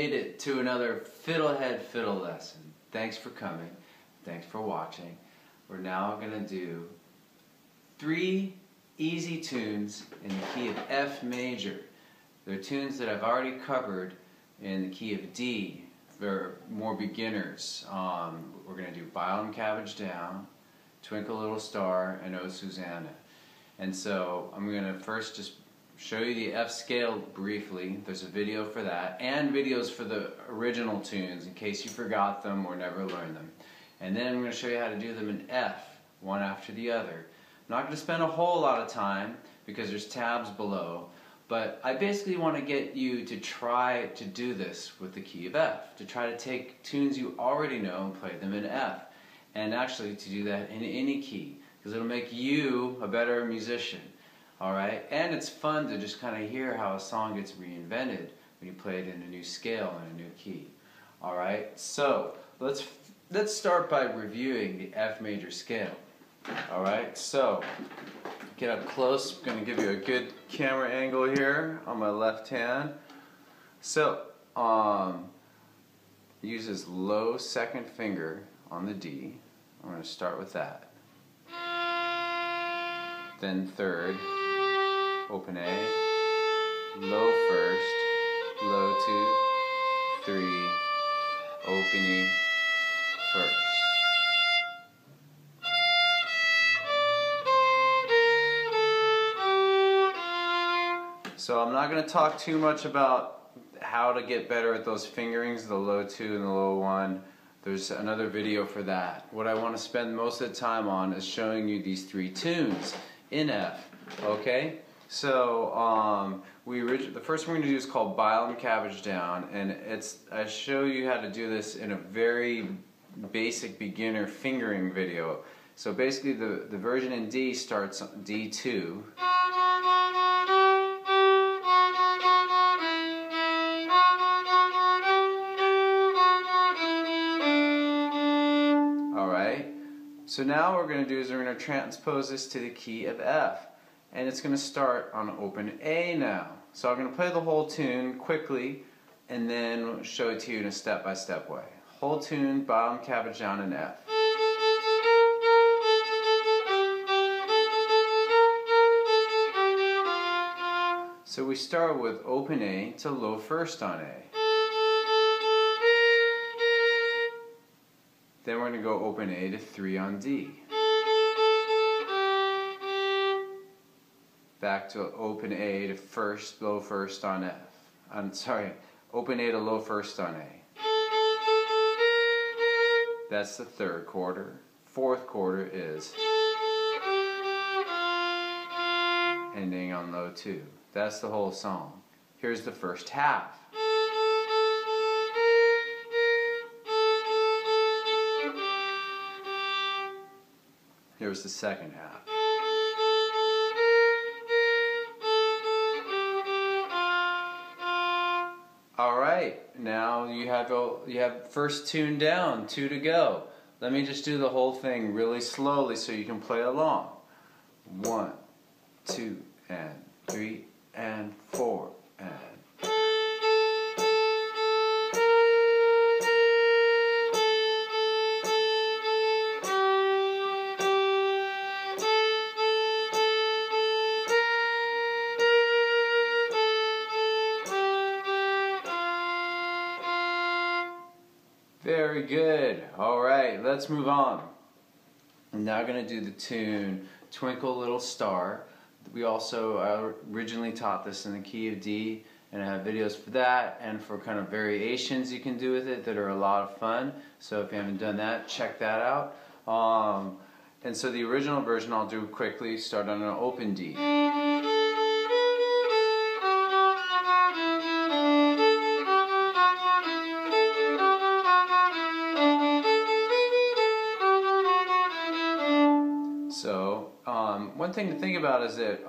made it to another Fiddlehead Fiddle lesson. Thanks for coming. Thanks for watching. We're now going to do 3 easy tunes in the key of F major. They're tunes that I've already covered in the key of D for more beginners. We're going to do Bile and Cabbage Down, Twinkle Little Star, and Oh Susannah. And so I'm going to first just show you the F scale briefly. There's a video for that, and videos for the original tunes in case you forgot them or never learned them. And then I'm going to show you how to do them in F, one after the other. I'm not going to spend a whole lot of time because there's tabs below, but I basically want to get you to try to do this with the key of F, to try to take tunes you already know and play them in F, and actually to do that in any key, because it'll make you a better musician. Alright? And it's fun to just kind of hear how a song gets reinvented when you play it in a new scale and a new key. Alright? So, let's start by reviewing the F major scale. Alright? So, get up close. I'm going to give you a good camera angle here on my left hand. So, use this low second finger on the D. I'm going to start with that. Then third. Open A, low first, low 2, 3, open E, first. So I'm not going to talk too much about how to get better at those fingerings, the low 2 and the low 1. There's another video for that. What I want to spend most of the time on is showing you these 3 tunes in F, okay? So the first one we're going to do is called Bile and Cabbage Down, and I show you how to do this in a very basic beginner fingering video. So basically the version in D starts on D2. Alright, so now what we're going to do is we're going to transpose this to the key of F. And it's going to start on open A now. So I'm going to play the whole tune quickly and then show it to you in a step-by-step way. Whole tune, Bile and Cabbage Down in F. So we start with open A to low first on A. Then we're going to go open A to 3 on D. Back to open A to first, low first on F. I'm sorry, open A to low first on A. That's the 3rd quarter. 4th quarter is ending on low 2. That's the whole song. Here's the first half. Here's the second half. Alright, now you have first tune down, 2 to go. Let me just do the whole thing really slowly so you can play along. 1, 2, and 3, and 4, and... Very good. Alright, let's move on. I'm now going to do the tune Twinkle Little Star. We also originally taught this in the key of D, and I have videos for that and for kind of variations you can do with it that are a lot of fun. So if you haven't done that, check that out. And so the original version I'll do quickly, start on an open D. So, one thing to think about is that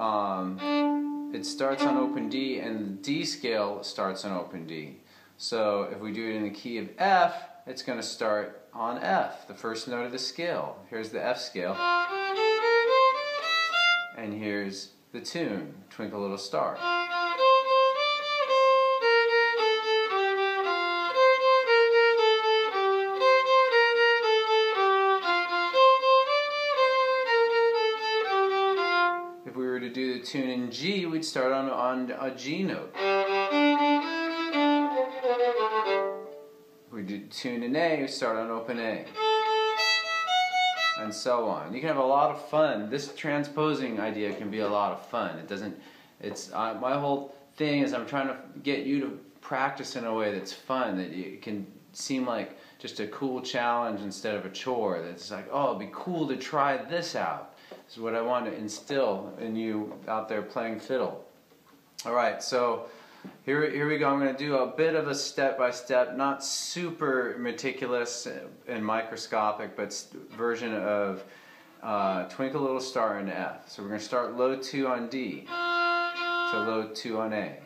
it starts on open D and the D scale starts on open D. So if we do it in the key of F, it's going to start on F, the first note of the scale. Here's the F scale. And here's the tune, Twinkle Little Star. would do the tune in G, we'd start on a G note. If we do the tune in A, we'd start on open A. And so on. You can have a lot of fun. This transposing idea can be a lot of fun. It doesn't, it's, my whole thing is I'm trying to get you to practice in a way that's fun, that it can seem like just a cool challenge instead of a chore. That's like, oh, it'd be cool to try this out. This is what I want to instill in you out there playing fiddle. Alright, so here we go. I'm going to do a bit of a step-by-step, not super meticulous and microscopic, but version of Twinkle Little Star in F. So we're going to start low 2 on D, to low 2 on A,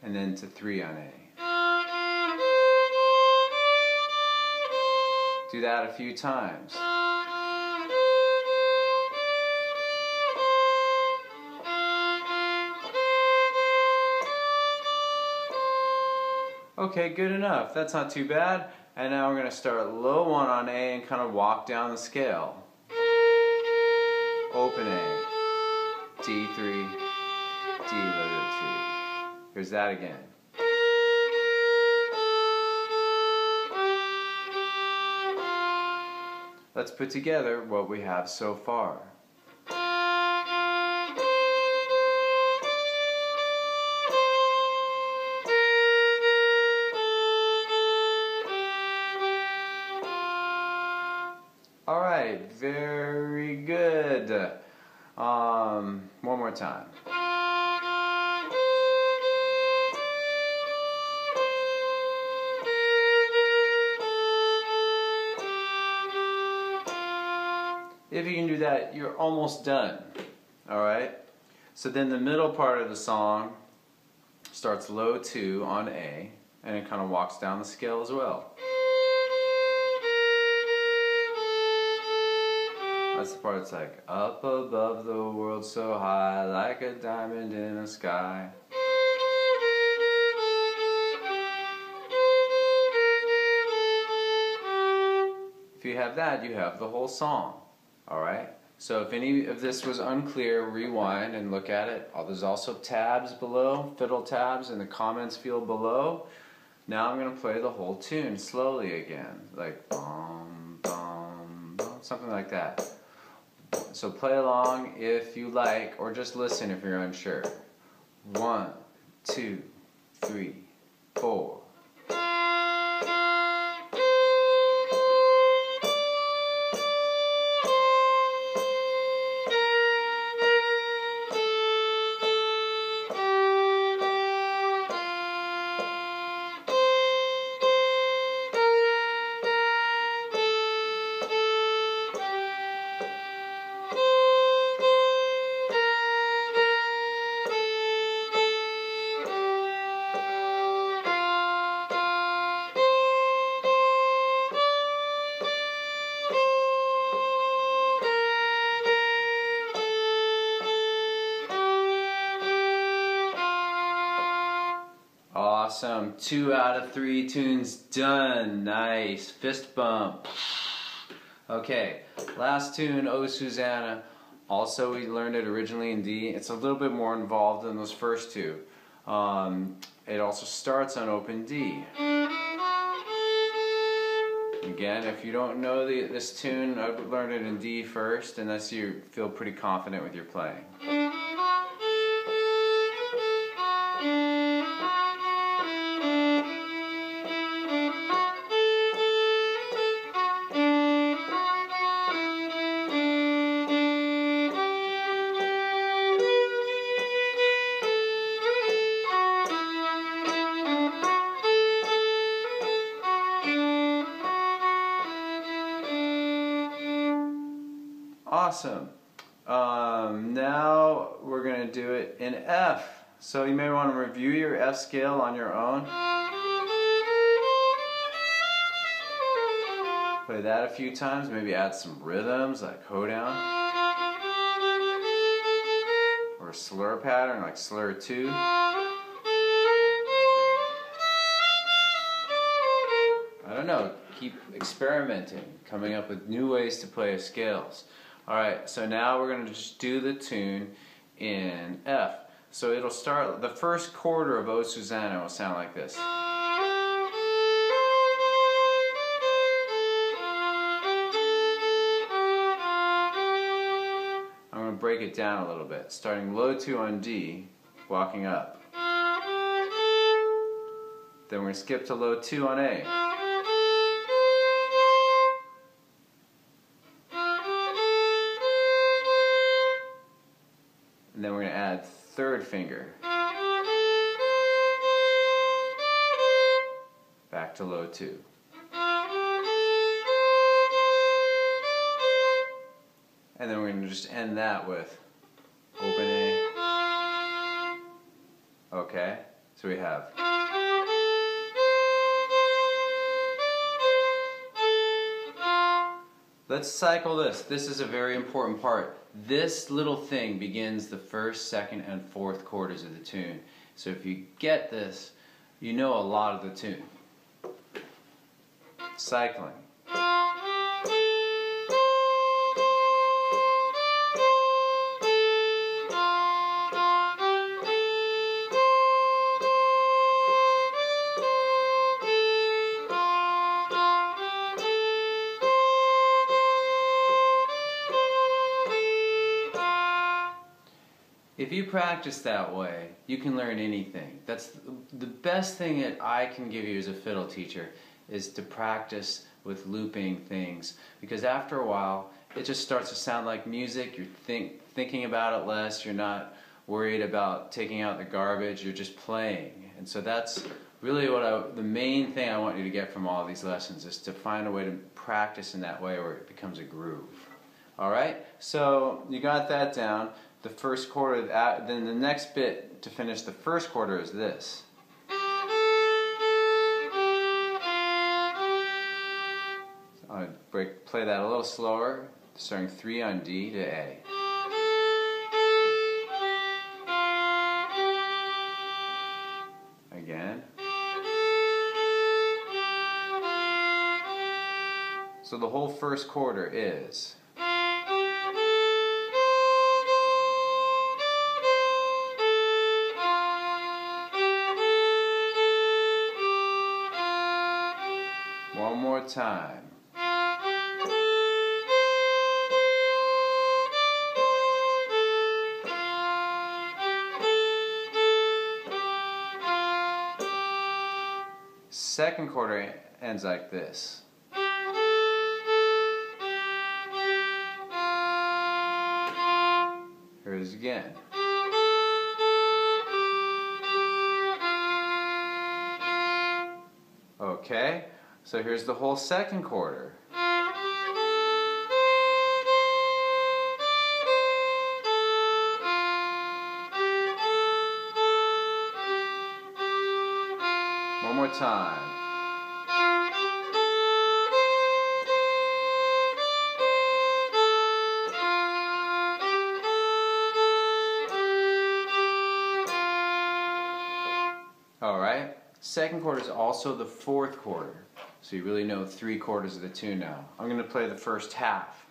and then to 3 on A. Do that a few times. Okay, good enough. That's not too bad. And now we're going to start low 1 on A and kind of walk down the scale. Open A, D3, D low 2. Here's that again. Let's put together what we have so far. Alright, very good. One more time. If you can do that, you're almost done. Alright? So then the middle part of the song starts low 2 on A, and it kind of walks down the scale as well. That's the part that's like, up above the world so high, like a diamond in the sky. If you have that, you have the whole song. Alright? So if any of this was unclear, rewind and look at it. There's also tabs below, fiddle tabs in the comments field below. Now I'm going to play the whole tune slowly again. Like, bum, bum, bum, something like that. So play along if you like, or just listen if you're unsure. 1, 2, 3, 4. Awesome. 2 out of 3 tunes done. Nice. Fist bump. Okay, last tune, Oh Susannah. Also, we learned it originally in D. It's a little bit more involved than those first two. It also starts on open D. Again, if you don't know this tune, I would learn it in D first, unless you feel pretty confident with your playing. Awesome. Now we're going to do it in F. So you may want to review your F scale on your own. Play that a few times, maybe add some rhythms like hoedown. Or a slur pattern like slur 2. I don't know, keep experimenting, coming up with new ways to play scales. Alright, so now we're going to just do the tune in F. So it'll start, the first quarter of O Susannah will sound like this. I'm going to break it down a little bit, starting low 2 on D, walking up. Then we're going to skip to low 2 on A. And then we're going to add third finger. Back to low 2. And then we're going to just end that with open A. Okay, so we have. Let's cycle this. This is a very important part. This little thing begins the first, second, and fourth quarters of the tune. So if you get this, you know a lot of the tune. Cycling. If you practice that way, you can learn anything. That's the best thing that I can give you as a fiddle teacher, is to practice with looping things, because after a while it just starts to sound like music. You're thinking about it less, you're not worried about taking out the garbage, you're just playing. And so that's really the main thing I want you to get from all these lessons, is to find a way to practice in that way where it becomes a groove. Alright, so you got that down. The first quarter, then the next bit to finish the first quarter is this. So I'm going to play that a little slower, starting 3 on D to A. Again. So the whole first quarter is. One more time. Second quarter ends like this. Here it is again. Okay? So here's the whole second quarter. One more time. Alright, second quarter is also the fourth quarter. So you really know 3 quarters of the tune now. I'm going to play the first half.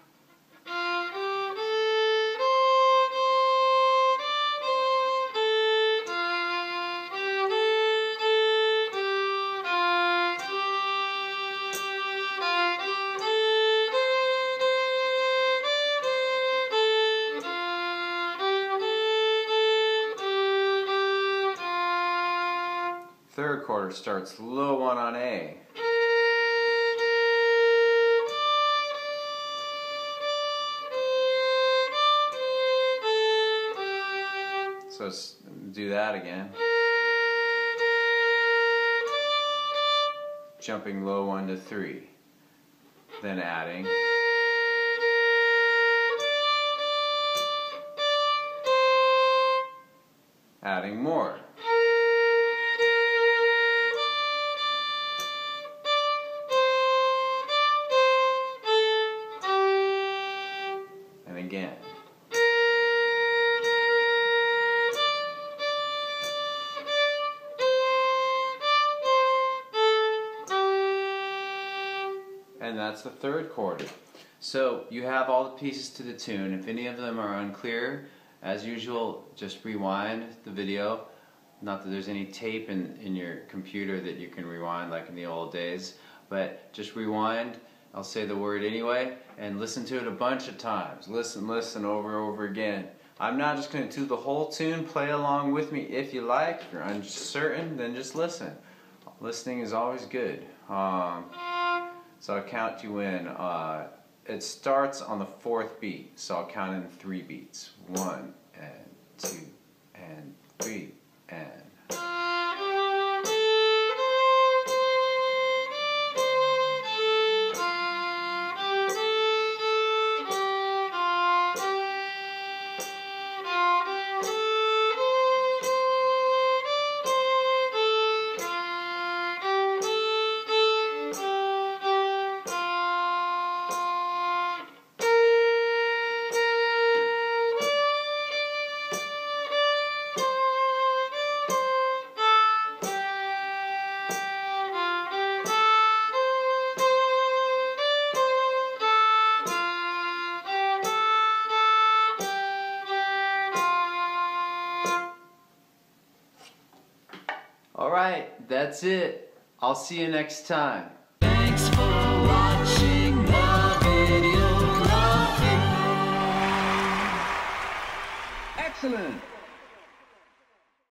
Third quarter starts low 1 on A. So let's do that again. Jumping low 1 to 3. Then adding. Adding more. And again. And that's the third quarter. So you have all the pieces to the tune. If any of them are unclear, as usual, just rewind the video. Not that there's any tape in your computer that you can rewind like in the old days, but just rewind. I'll say the word anyway, and listen to it a bunch of times. Listen over and over again. I'm not just going to do the whole tune. Play along with me if you like. If you're uncertain, then just listen. Listening is always good. So I'll count you in. It starts on the 4th beat, so I'll count in 3 beats. 1 and 2 and 3 and... Alright, that's it. I'll see you next time. Thanks for watching the video. Love you. Excellent!